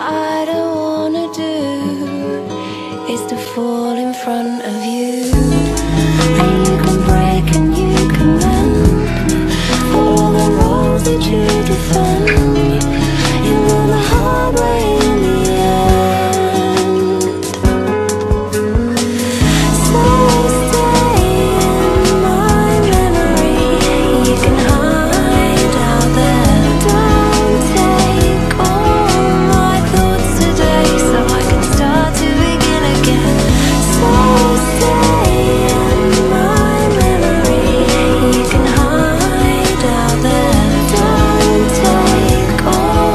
I don't wanna do is to fall in front of you. And you can break and you can mend for all the wrongs that you defend. You know the hard way in the end. So stay in my memory. You can hide out there. Don't take all my thoughts today, so I can start to begin again. So stay in my memory. You can hide out there. Don't take all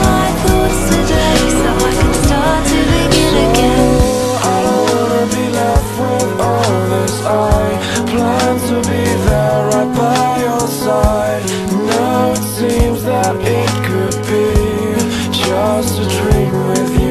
my thoughts today, so I can start to begin again. I don't wanna be left with all this. I plan to be there right by your side. Now it seems that it could be just a dream with you.